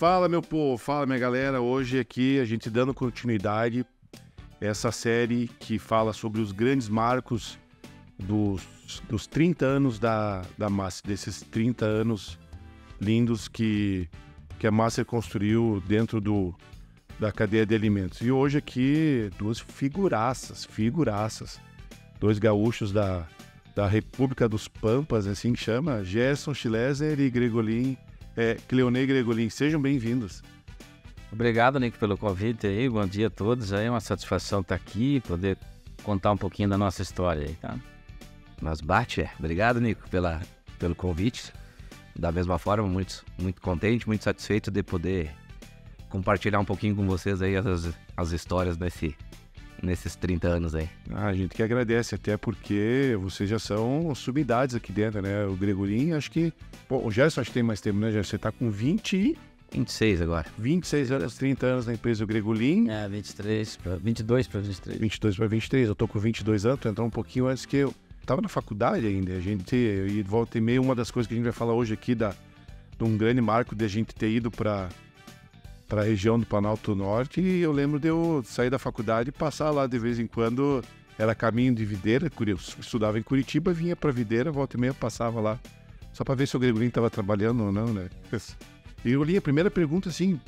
Fala, meu povo, fala, minha galera. Hoje aqui a gente dando continuidade a essa série que fala sobre os grandes marcos dos 30 anos da Master, desses 30 anos lindos que a Master construiu dentro da cadeia de alimentos. E hoje aqui duas figuraças, dois gaúchos da República dos Pampas, assim que chama, Gerson Schleser e Cleonei Gregolin. Sejam bem-vindos. Obrigado, Nico, pelo convite aí. Bom dia a todos. É uma satisfação estar aqui e poder contar um pouquinho da nossa história aí, tá? Mas bate, Obrigado, Nico, pelo convite. Da mesma forma, muito contente, muito satisfeito de poder compartilhar um pouquinho com vocês aí as histórias nesses 30 anos aí. A gente que agradece, até porque vocês já são sumidades aqui dentro, né? O Gregolin, acho que... Bom, o Gerson acho que tem mais tempo, né, Gerson? Você tá com 26 agora. 26 anos, 30 anos na empresa do Gregolin. 22 para 23. 22 para 23, eu tô com 22 anos, tô entrando um pouquinho antes que eu tava na faculdade ainda. E volta e meia, uma das coisas que a gente vai falar hoje aqui de um grande marco de a gente ter ido para a região do Planalto Norte, e eu lembro de eu sair da faculdade e passar lá de vez em quando, era caminho de Videira, eu estudava em Curitiba, vinha para Videira, volta e meia passava lá, só para ver se o Gregolin estava trabalhando ou não, né? E eu li a primeira pergunta assim,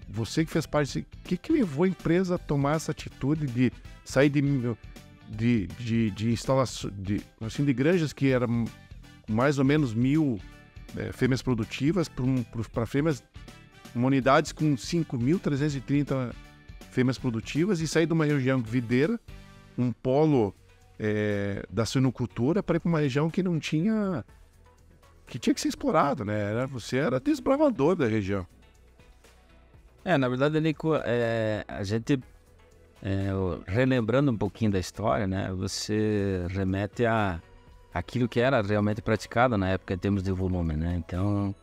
você que fez parte, o que levou a empresa a tomar essa atitude de sair de instalação, de granjas que eram mais ou menos 1.000 fêmeas produtivas para fêmeas, uma unidade com 5.330 fêmeas produtivas, e sair de uma região videira, um polo da suinocultura, para ir para uma região que não tinha... que tinha que ser explorado, né? Você era desbravador da região. Na verdade, Nico, a gente, relembrando um pouquinho da história, né? Você remete àquilo que era realmente praticado na época em termos de volume, né? Então...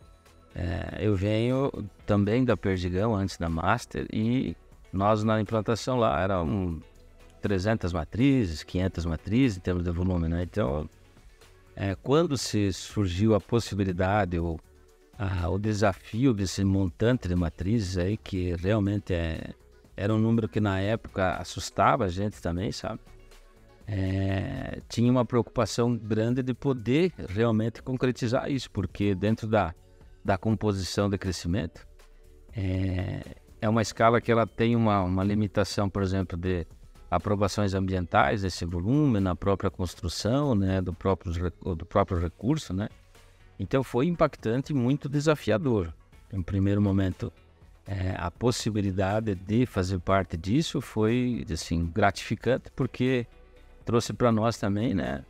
eu venho também da Perdigão, antes da Master, e nós na implantação lá eram 300 matrizes, 500 matrizes em termos de volume, né? Então, quando se surgiu a possibilidade ou o desafio desse montante de matrizes aí, que realmente era um número que na época assustava a gente também, sabe? Tinha uma preocupação grande de poder realmente concretizar isso, porque dentro da composição de crescimento, é uma escala que ela tem uma limitação, por exemplo, de aprovações ambientais desse volume, na própria construção, né, do próprio recurso, né? Então foi impactante e muito desafiador. Em primeiro momento, a possibilidade de fazer parte disso foi, assim, gratificante, porque trouxe para nós também, né,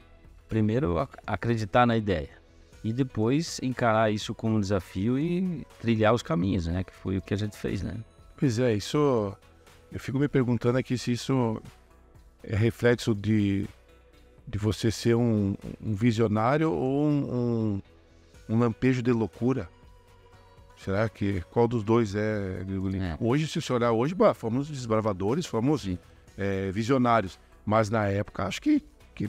primeiro acreditar na ideia, e depois encarar isso como um desafio e trilhar os caminhos, né? Que foi o que a gente fez, né? Pois é, isso... Eu fico me perguntando aqui se isso é reflexo de você ser um visionário ou um lampejo de loucura. Será que... Qual dos dois é, Gregolin? Hoje, se você olhar hoje, fomos desbravadores, fomos visionários. Mas na época, acho que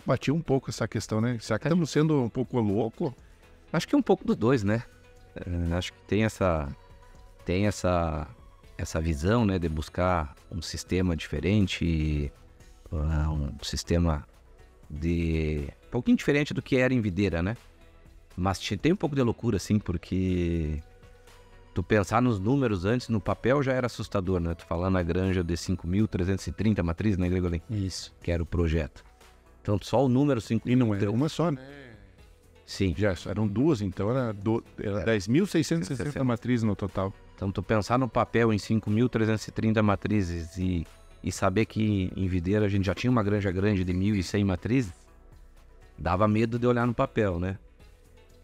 batia um pouco essa questão, né? Será que estamos sendo um pouco louco? Acho que é um pouco dos dois, né? Acho que tem essa visão, né, de buscar um sistema diferente, um sistema um pouquinho diferente do que era em Videira, né? Mas tem um pouco de loucura, sim, porque tu pensar nos números antes, no papel já era assustador, né? Tu falando a granja de 5.330 matrizes, né, Gregolin? Isso. Que era o projeto. Então só o número 5... E não era uma só, né? Sim. Já eram duas, então era 10.660 matrizes no total. Então tu pensar no papel em 5.330 matrizes e saber que em Videira a gente já tinha uma granja grande de 1.100 matrizes, dava medo de olhar no papel, né?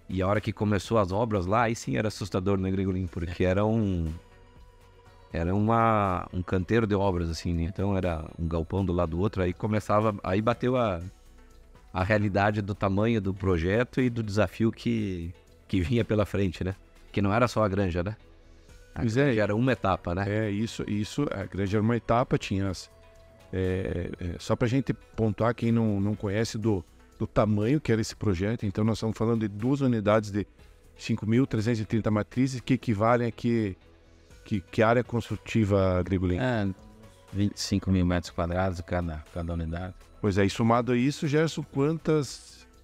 E a hora que começou as obras lá, aí sim era assustador, né, Gregolin? Porque era um canteiro de obras, assim, né? Então era um galpão do lado do outro, aí bateu a realidade do tamanho do projeto e do desafio que vinha pela frente, né? Que não era só a granja, né? A granja era uma etapa, né? Isso, a granja era uma etapa, tinha só pra gente pontuar, quem não conhece do tamanho que era esse projeto, então nós estamos falando de 2 unidades de 5.330 matrizes, que equivalem aqui Que área construtiva, Grigolin? 25 mil metros quadrados cada unidade. Pois é, e somado a isso, Gerson,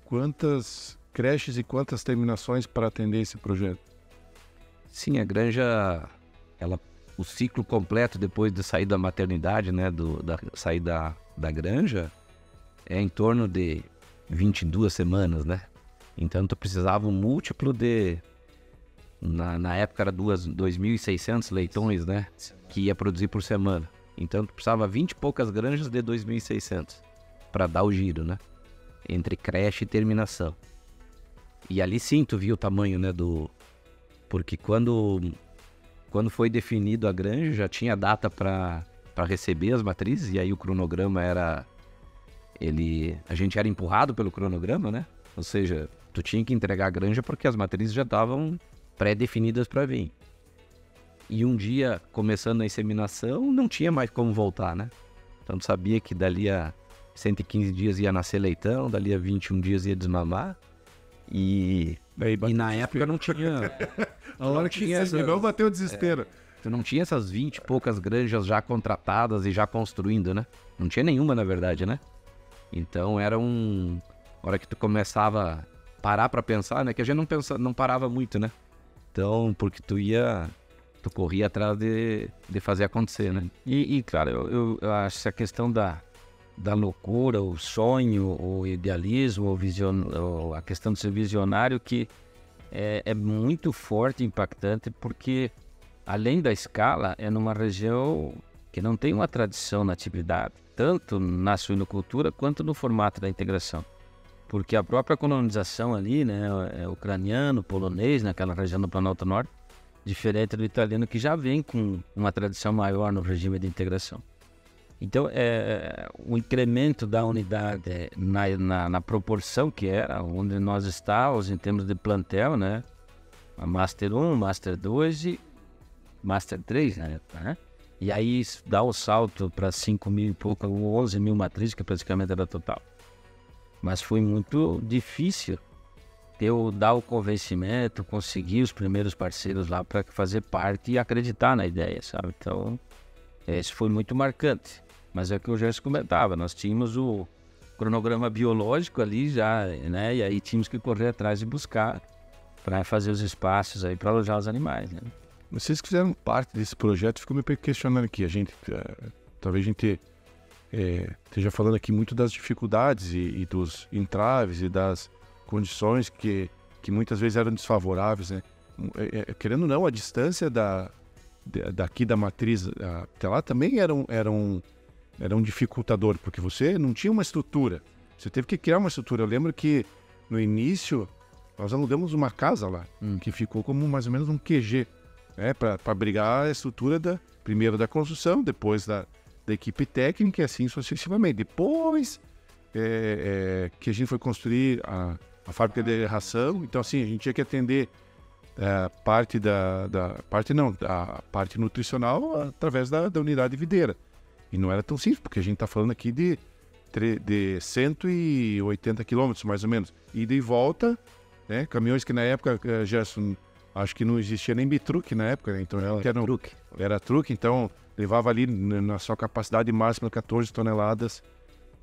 quantas creches e quantas terminações para atender esse projeto? Sim, a granja, o ciclo completo depois de sair da maternidade, né, da saída da granja, é em torno de 22 semanas, né? Então tu precisava um múltiplo de... Na época era 2.600 leitões, né? Que ia produzir por semana. Então tu precisava 20 e poucas granjas de 2.600 para dar o giro, né? Entre creche e terminação. E ali sim tu viu o tamanho, né? Porque quando foi definido a granja, já tinha data para receber as matrizes, e aí o cronograma era... A gente era empurrado pelo cronograma, né? Ou seja, tu tinha que entregar a granja porque as matrizes já estavam pré-definidas para vir. E um dia, começando a inseminação, não tinha mais como voltar, né? Então tu sabia que dali a 115 dias ia nascer leitão, dali a 21 dias ia desmamar. E na época não tinha... A hora que não bateu o desespero. Tu não tinha essas 20 e poucas granjas já contratadas e já construindo, né? Não tinha nenhuma, na verdade, né? Então era a hora que tu começava a parar pra pensar, né? Que a gente não parava muito, né? Então, porque tu corria atrás de fazer acontecer, né? E claro, eu acho que a questão da loucura, o sonho, o idealismo, a questão de ser visionário, que é muito forte e impactante, porque além da escala, é numa região que não tem uma tradição na atividade, tanto na suinocultura quanto no formato da integração. Porque a própria colonização ali, né, é ucraniano, polonês, naquela região do Planalto Norte, diferente do italiano, que já vem com uma tradição maior no regime de integração. Então, o incremento da unidade na proporção que era, onde nós estávamos em termos de plantel, né, a Master 1, Master 2 e Master 3, né? E aí dá o salto para 5 mil e pouco, 11 mil matrizes, que praticamente era total. Mas foi muito difícil eu dar o convencimento, conseguir os primeiros parceiros lá para fazer parte e acreditar na ideia, sabe? Então, isso foi muito marcante. Mas é o que o Gerson comentava, nós tínhamos o cronograma biológico ali já, né? E aí tínhamos que correr atrás e buscar para fazer os espaços aí para alojar os animais, né? Vocês que fizeram parte desse projeto, ficou me questionando aqui. Talvez a gente esteja falando aqui muito das dificuldades e dos entraves e das condições que muitas vezes eram desfavoráveis, né? Querendo ou não, a distância daqui da matriz até lá também era um dificultador, porque você não tinha uma estrutura. Você teve que criar uma estrutura. Eu lembro que no início nós alugamos uma casa lá, que ficou como mais ou menos um QG, para abrigar a estrutura primeiro da construção, depois da equipe técnica e assim sucessivamente. Depois que a gente foi construir a fábrica de ração, então assim, a gente tinha que atender a parte nutricional através da unidade videira. E não era tão simples, porque a gente está falando aqui de 180 quilômetros, mais ou menos. Ida e volta, né? Caminhões que na época, Gerson, acho que não existia nem bitruque na época, né? Então era truque, então levava ali na sua capacidade máxima 14 toneladas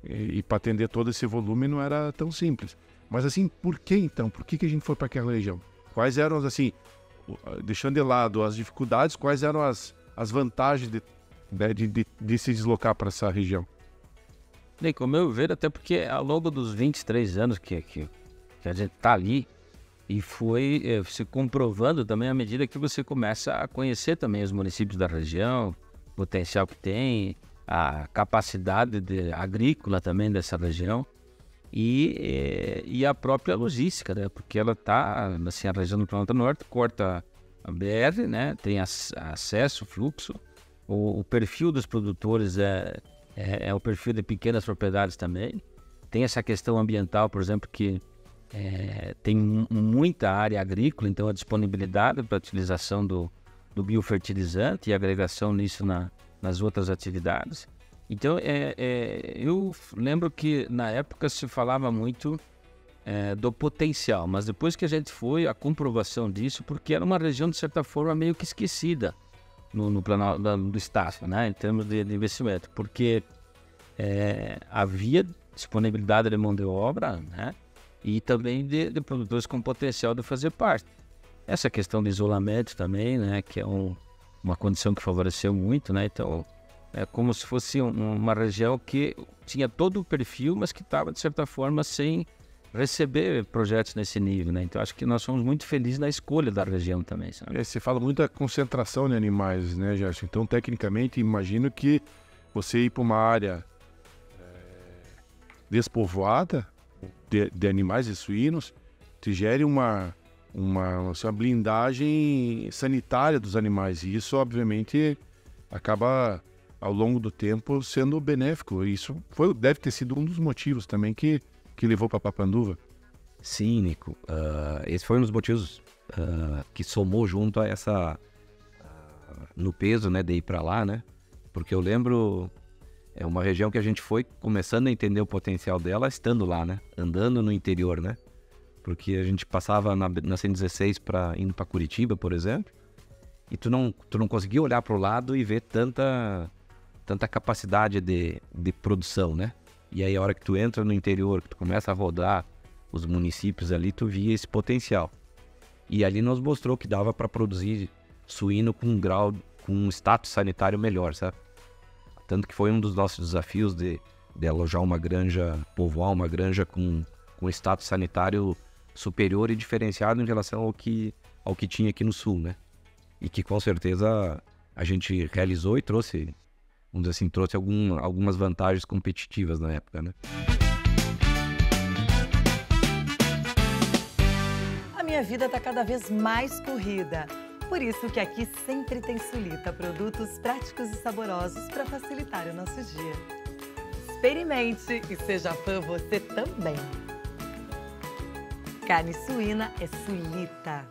e para atender todo esse volume não era tão simples. Mas assim, por que então? Por que a gente foi para aquela região? Quais eram, assim, deixando de lado as dificuldades, quais eram as vantagens de se deslocar para essa região? Bem, como eu vejo, até porque ao longo dos 23 anos que a gente está ali, e foi se comprovando também à medida que você começa a conhecer também os municípios da região, o potencial que tem, a capacidade agrícola também dessa região e a própria logística, né? Porque ela está, assim, a região do Planalto Norte corta a BR, né? Tem acesso, fluxo, o perfil dos produtores é o perfil de pequenas propriedades também. Tem essa questão ambiental, por exemplo, que tem muita área agrícola, então a disponibilidade para a utilização do biofertilizante e agregação nisso nas outras atividades. Então, eu lembro que na época se falava muito do potencial, mas depois que a gente foi, a comprovação disso, porque era uma região de certa forma meio que esquecida, no plano do Estado, né, em termos de investimento, porque havia disponibilidade de mão de obra, né, e também de produtores com potencial de fazer parte. Essa questão de isolamento também, né, que é uma condição que favoreceu muito, né, então é como se fosse uma região que tinha todo o perfil, mas que estava, de certa forma, sem receber projetos nesse nível, né? Então acho que nós somos muito felizes na escolha da região também, sabe? Você fala muito da concentração de animais, né, Gerson? Então, tecnicamente, imagino que você ir para uma área despovoada de animais e suínos te gere uma blindagem sanitária dos animais. E isso, obviamente, acaba, ao longo do tempo, sendo benéfico. Isso deve ter sido um dos motivos também que levou para Papanduva. Sim, Nico. Esse foi um dos motivos que somou junto a essa... no peso, né, de ir para lá, né? Porque eu lembro... É uma região que a gente foi começando a entender o potencial dela estando lá, né? Andando no interior, né? Porque a gente passava na 116 indo para Curitiba, por exemplo, e tu não conseguia olhar para o lado e ver tanta capacidade de produção, né? E aí a hora que tu entra no interior, que tu começa a rodar os municípios ali, tu via esse potencial. E ali nos mostrou que dava para produzir suíno com um status sanitário melhor, sabe? Tanto que foi um dos nossos desafios de alojar uma granja, povoar uma granja com status sanitário superior e diferenciado em relação ao que tinha aqui no sul, né? E que com certeza a gente realizou e trouxe, vamos dizer assim, algumas vantagens competitivas na época, né? A minha vida está cada vez mais corrida. Por isso que aqui sempre tem Sulita, produtos práticos e saborosos para facilitar o nosso dia. Experimente e seja fã você também. Carne suína é Sulita.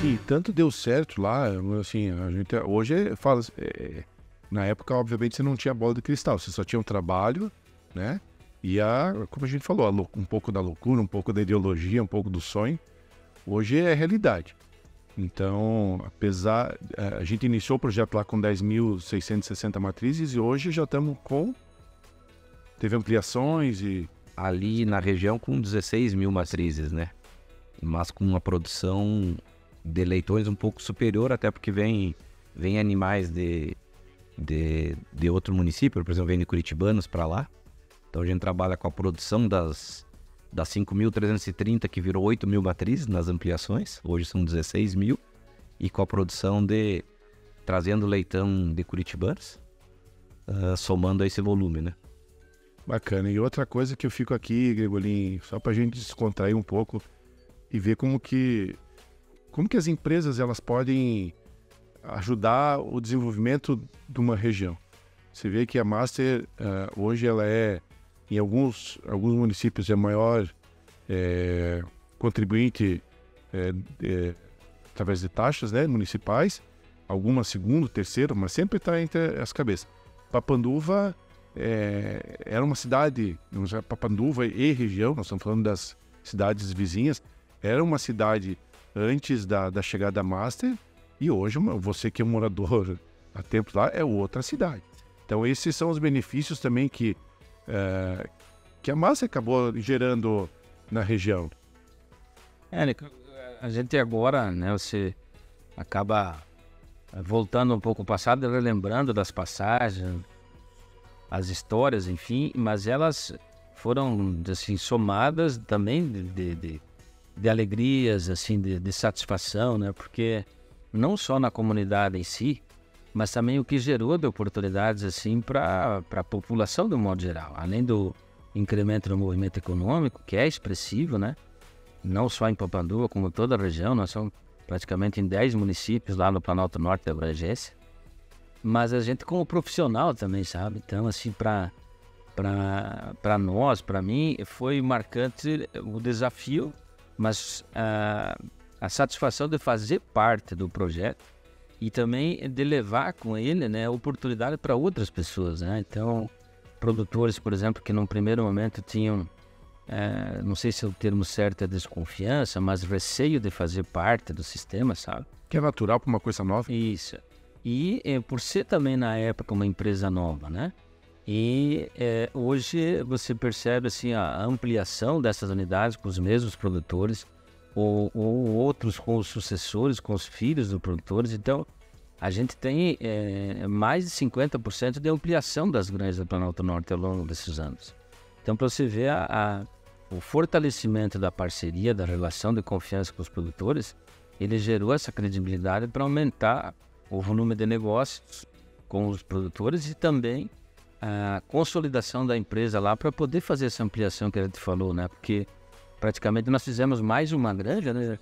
Sim, tanto deu certo lá, assim, a gente hoje fala, na época, obviamente, você não tinha bola de cristal, você só tinha um trabalho, né? E como a gente falou, um pouco da loucura, um pouco da ideologia, um pouco do sonho. Hoje é realidade. Então, a gente iniciou o projeto lá com 10.660 matrizes e hoje já estamos teve ampliações e... Ali na região com 16 mil matrizes, né? Mas com uma produção de leitões um pouco superior, até porque vem animais de outro município, por exemplo, vem de curitibanos para lá. Então a gente trabalha com a produção das 5.330, que virou 8 mil matrizes nas ampliações, hoje são 16 mil, e com a produção trazendo leitão de curitibanos, somando a esse volume, né? Bacana. E outra coisa que eu fico aqui, Gregolin, só para a gente descontrair um pouco e ver como que as empresas elas podem ajudar o desenvolvimento de uma região. Você vê que a Master, hoje, ela em alguns municípios, é a maior contribuinte através de taxas, né, municipais, algumas segundo, terceiro, mas sempre está entre as cabeças. Papanduva era uma cidade, Papanduva e região, nós estamos falando das cidades vizinhas, era uma cidade antes da chegada da Master, e hoje você que é um morador há tempo lá, é outra cidade. Então esses são os benefícios também que a Master acabou gerando na região. A gente agora, né, você acaba voltando um pouco ao passado, relembrando das passagens, as histórias, enfim, mas elas foram, assim, somadas também de alegrias, assim, de satisfação, né, porque não só na comunidade em si, mas também o que gerou de oportunidades, assim, para a população de um modo geral, além do incremento do movimento econômico, que é expressivo, né, não só em Papanduva, como toda a região, nós somos praticamente em 10 municípios lá no Planalto Norte da abrangência, mas a gente como profissional também, sabe? Então, assim, para nós, para mim, foi marcante o desafio, mas a satisfação de fazer parte do projeto e também de levar com ele, né, oportunidade para outras pessoas, né? Então, produtores, por exemplo, que num primeiro momento tinham não sei se o termo certo é desconfiança, mas receio de fazer parte do sistema, sabe? Que é natural para uma coisa nova. Isso. E por ser também na época uma empresa nova, né? E hoje você percebe assim, a ampliação dessas unidades com os mesmos produtores ou outros com os sucessores, com os filhos dos produtores. Então, a gente tem mais de 50% de ampliação das granjas do Planalto Norte ao longo desses anos. Então, para você ver o fortalecimento da parceria, da relação de confiança com os produtores, ele gerou essa credibilidade para aumentar o volume de negócios com os produtores e também a consolidação da empresa lá para poder fazer essa ampliação que a gente falou, né? Porque praticamente nós fizemos mais uma granja, né?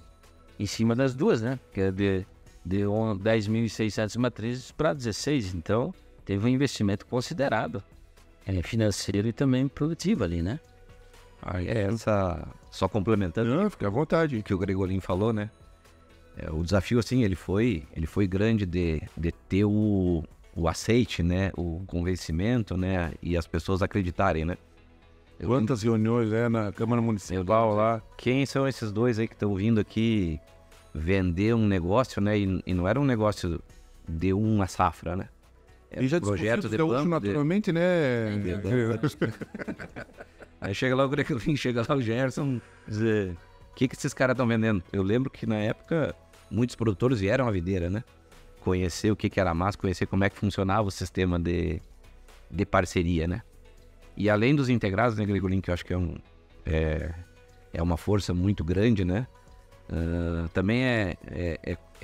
Em cima das duas, né? Que é de 10.600 matrizes para 16. Então, teve um investimento considerado, financeiro e também produtivo ali, né? Só complementando. Não, fica à vontade. O que o Gregolin falou, né? O desafio, assim, ele foi grande de ter o aceite, né? O convencimento, né? E as pessoas acreditarem, né? Quantas reuniões na Câmara Municipal lá? Quem são esses dois aí que estão vindo aqui vender um negócio, né? E não era um negócio de uma safra, né? E já projeto de plano, naturalmente, né? Aí chega lá o Gregolin, chega lá o Gerson, dizer, o que esses caras estão vendendo? Eu lembro que na época muitos produtores vieram à videira, né? Conhecer o que era a massa, conhecer como é que funcionava o sistema de parceria, né? E além dos integrados, né, Gregolin, que eu acho que é uma força muito grande, né? Também é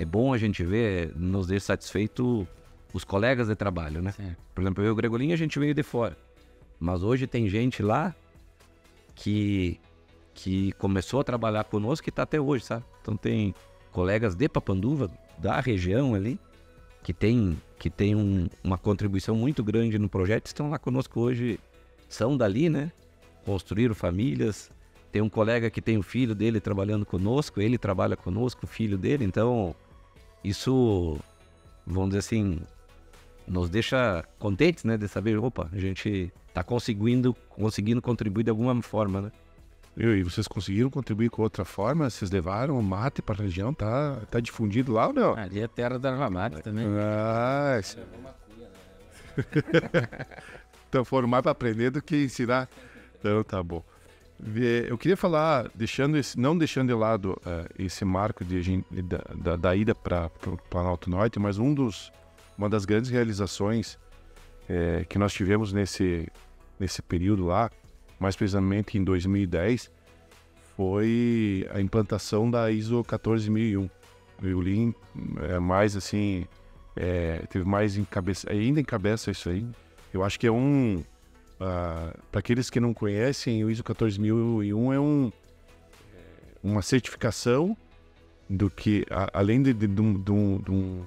bom a gente ver, nos deixa satisfeito os colegas de trabalho, né? Sim. Por exemplo, eu e o Gregolin, a gente veio de fora. Mas hoje tem gente lá que começou a trabalhar conosco e está até hoje, sabe? Então tem colegas de Papanduva, da região ali, que tem uma contribuição muito grande no projeto, estão lá conosco hoje, são dali, né? Construíram famílias. Tem um colega que tem o filho dele trabalhando conosco, ele trabalha conosco, o filho dele. Então, isso, vamos dizer assim, nos deixa contentes, né? De saber, opa, a gente está conseguindo contribuir de alguma forma, né? E vocês conseguiram contribuir com outra forma? Vocês levaram o mate para a região? Tá difundido lá ou não? Ali é terra da erva mate também. Então foram mais para aprender do que ensinar. Então tá bom. Eu queria falar, não deixando de lado esse marco da ida para o Planalto Norte, mas uma das grandes realizações que nós tivemos nesse período lá, mais precisamente em 2010, foi a implantação da ISO 14001. O Lean mais assim, teve mais ainda encabeça isso aí. Eu acho que é para aqueles que não conhecem, o ISO 14001 é uma certificação do que, além de um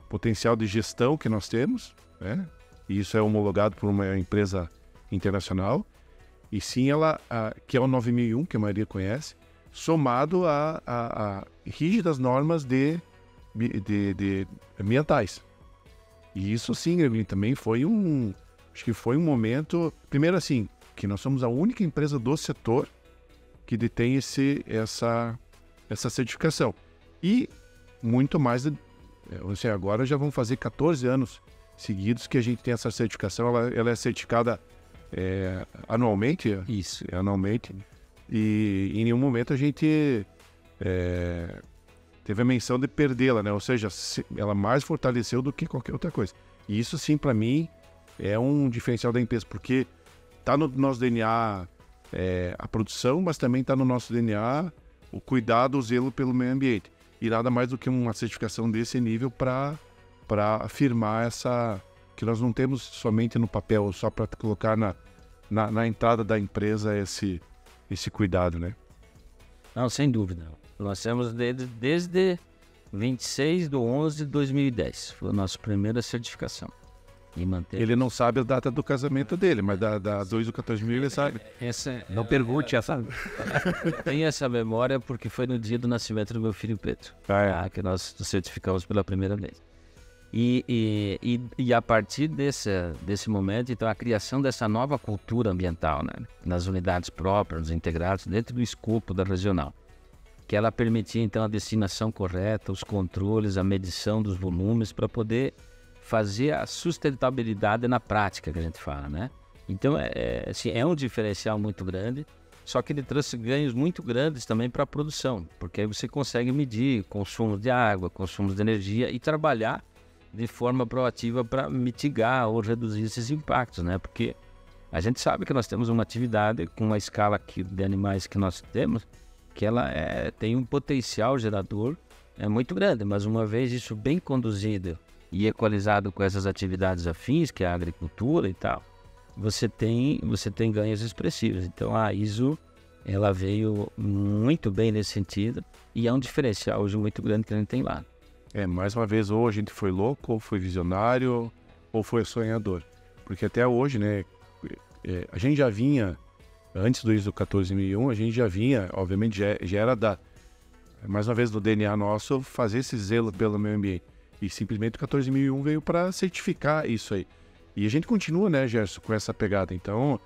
potencial de gestão que nós temos, né? E isso é homologado por uma empresa internacional, e sim que é o 9001, que a maioria conhece, somado a rígidas normas ambientais. E isso sim, também acho que foi um momento, primeiro assim, que nós somos a única empresa do setor que detém essa certificação. E muito mais, agora já vão fazer 14 anos seguidos que a gente tem essa certificação, ela é certificada anualmente. Isso. Anualmente. E em nenhum momento a gente teve a menção de perdê-la, né? Ou seja, ela mais fortaleceu do que qualquer outra coisa. E isso sim, para mim, é um diferencial da empresa, porque está no nosso DNA a produção, mas também está no nosso DNA o cuidado, o zelo pelo meio ambiente. E nada mais do que uma certificação desse nível para afirmar que nós não temos somente no papel, só para colocar na entrada da empresa esse cuidado, né? Não, sem dúvida. Nós temos desde 26/11/2010. Foi a nossa primeira certificação. E manteve. Ele não sabe a data do casamento dele, mas da 2/14/2000 ele sabe. Não pergunte essa. Tem essa memória porque foi no dia do nascimento do meu filho Pedro, que nós nos certificamos pela primeira vez. E a partir desse momento, então, a criação dessa nova cultura ambiental, né? Nas unidades próprias, integradas, dentro do escopo da regional, que ela permitia, então, a destinação correta, os controles, a medição dos volumes, para poder fazer a sustentabilidade na prática, que a gente fala, né? Então, assim, é um diferencial muito grande, só que ele trouxe ganhos muito grandes também para a produção, porque aí você consegue medir consumo de água, consumo de energia e trabalhar de forma proativa para mitigar ou reduzir esses impactos, né? Porque a gente sabe que nós temos uma atividade com uma escala de animais que nós temos, que ela tem um potencial gerador muito grande, mas uma vez isso bem conduzido e equalizado com essas atividades afins, que é a agricultura e tal, você tem ganhos expressivos. Então a ISO, ela veio muito bem nesse sentido e é um diferencial hoje muito grande que a gente tem lá. Mais uma vez, ou a gente foi louco, ou foi visionário, ou foi sonhador. Porque até hoje, né, a gente já vinha, antes do ISO 14001, a gente já vinha, obviamente, já era mais uma vez, do DNA nosso, fazer esse zelo pelo meio ambiente. E simplesmente o 14001 veio para certificar isso aí. E a gente continua, né, Gerson, com essa pegada. Então,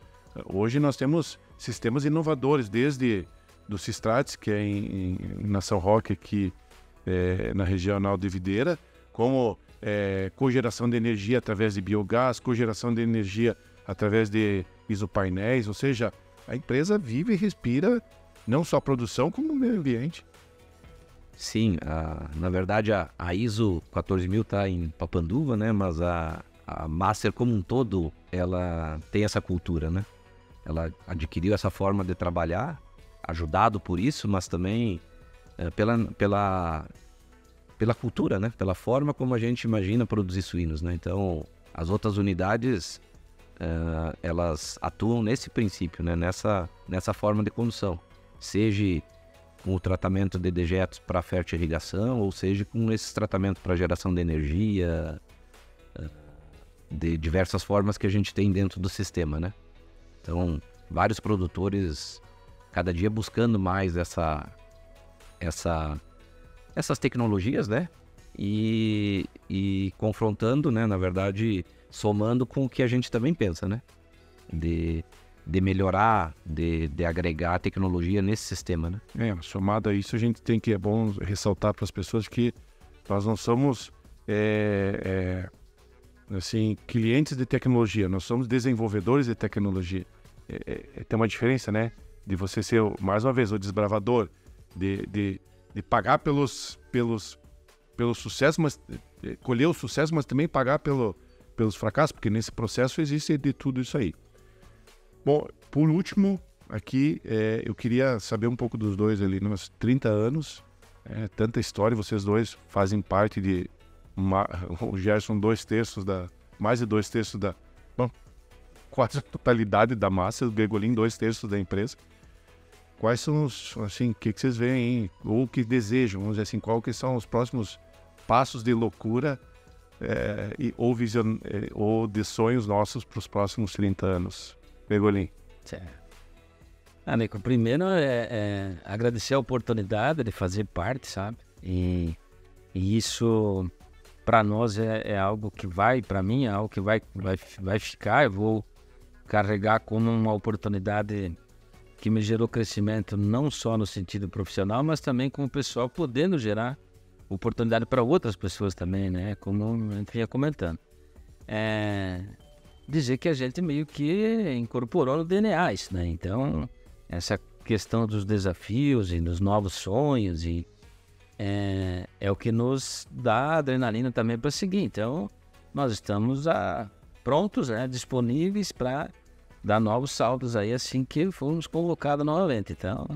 hoje nós temos sistemas inovadores, desde do Sistrates, que é na São Roque, aqui na regional de Videira, como cogeração de energia através de biogás, cogeração de energia através de isopainéis, ou seja, a empresa vive e respira não só a produção, como o meio ambiente. Sim, na verdade a ISO 14000 está em Papanduva, né? Mas a Master como um todo, ela tem essa cultura, né? Ela adquiriu essa forma de trabalhar, ajudado por isso, mas também pela cultura, né? Pela forma como a gente imagina produzir suínos, né? Então, as outras unidades, elas atuam nesse princípio, né? Nessa forma de condução, seja com o tratamento de dejetos para fertirrigação, ou seja com esses tratamentos para geração de energia, de diversas formas que a gente tem dentro do sistema, né? Então, vários produtores cada dia buscando mais essas tecnologias, né? E confrontando, né? Na verdade, somando com o que a gente também pensa, né? De melhorar, de agregar tecnologia nesse sistema, né? Somado a isso, a gente tem que, é bom ressaltar para as pessoas que nós não somos assim, clientes de tecnologia, nós somos desenvolvedores de tecnologia. Tem uma diferença, né? De você ser, mais uma vez, o desbravador, de pagar pelos sucessos, mas colher o sucesso, mas também pagar pelos fracassos, porque nesse processo existe de tudo isso aí. Bom, por último, aqui eu queria saber um pouco dos dois ali, nos 30 anos, tanta história, vocês dois fazem parte de o Gerson mais de 2/3 quase a totalidade da massa, o Gregolin 2/3 da empresa. Quais são os, assim, o que vocês veem, ou o que desejam, vamos dizer assim, qual que são os próximos passos de loucura ou de sonhos nossos para os próximos 30 anos? Gregolin. Nico, primeiro agradecer a oportunidade de fazer parte, sabe? E isso, para nós, é algo que para mim, é algo que vai ficar. Eu vou carregar como uma oportunidade que me gerou crescimento, não só no sentido profissional, mas também como pessoal, podendo gerar oportunidade para outras pessoas também, né? Como a gente vinha comentando. Dizer que a gente meio que incorporou no DNA isso, né? Então, essa questão dos desafios e dos novos sonhos é o que nos dá adrenalina também para seguir. Então, nós estamos prontos, né? Disponíveis para dar novos saltos aí assim que formos convocados novamente. Então,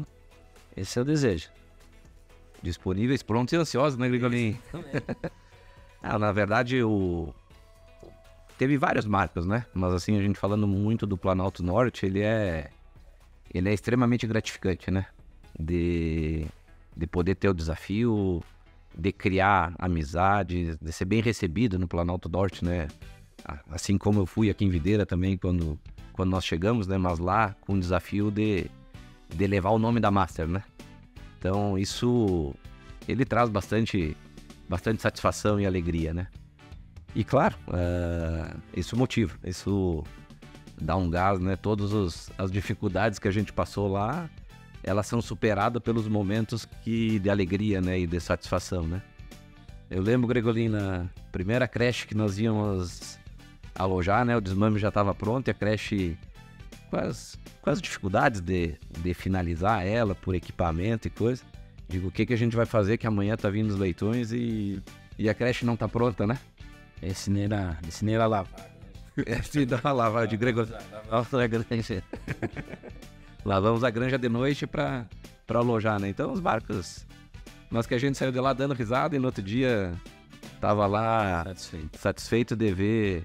esse é o desejo. Disponíveis, prontos e ansiosos, né, Gregolin? Na verdade, teve várias marcas, né? Mas assim, a gente falando muito do Planalto Norte, ele é extremamente gratificante, né? De poder ter o desafio, de criar amizades, de ser bem recebido no Planalto Norte, né? Assim como eu fui aqui em Videira também quando nós chegamos, né? Mas lá com o desafio de levar o nome da Master, né? Então isso, ele traz bastante satisfação e alegria, né? E claro, isso motiva, isso dá um gás, né? Todas as dificuldades que a gente passou lá, elas são superadas pelos momentos de alegria, né? E de satisfação, né? Eu lembro, Gregolin, na primeira creche que nós íamos alojar, né? O desmame já estava pronto e a creche com as dificuldades de finalizar ela por equipamento e coisa. Digo, o que a gente vai fazer que amanhã tá vindo os leitões e a creche não tá pronta, né? Ensinei a lavar. Dá uma lavada de Gregolin. Lavamos a granja de noite para alojar, né? Então os barcos... Mas que a gente saiu de lá dando risada e no outro dia tava lá satisfeito de ver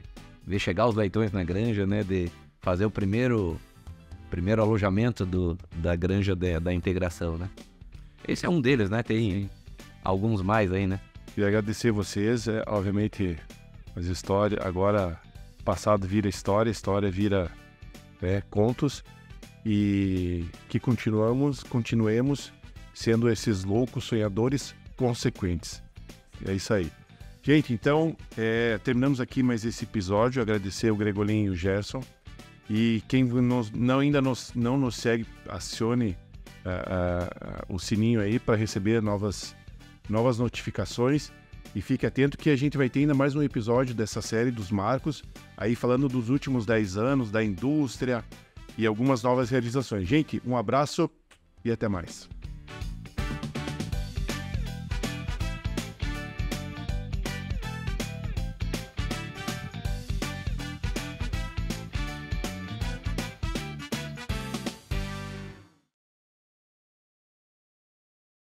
chegar os leitões na granja, né? De fazer o primeiro alojamento da granja da integração, né? Esse é um deles, né? Tem alguns mais aí, né? Queria agradecer vocês, obviamente as histórias, agora passado vira história vira contos e que continuemos sendo esses loucos sonhadores consequentes. É isso aí. Gente, então, terminamos aqui mais esse episódio. Agradecer o Gregolin e o Gerson. E quem ainda não nos segue, acione o sininho aí para receber novas notificações. E fique atento que a gente vai ter ainda mais um episódio dessa série dos Marcos, aí falando dos últimos 10 anos, da indústria e algumas novas realizações. Gente, um abraço e até mais.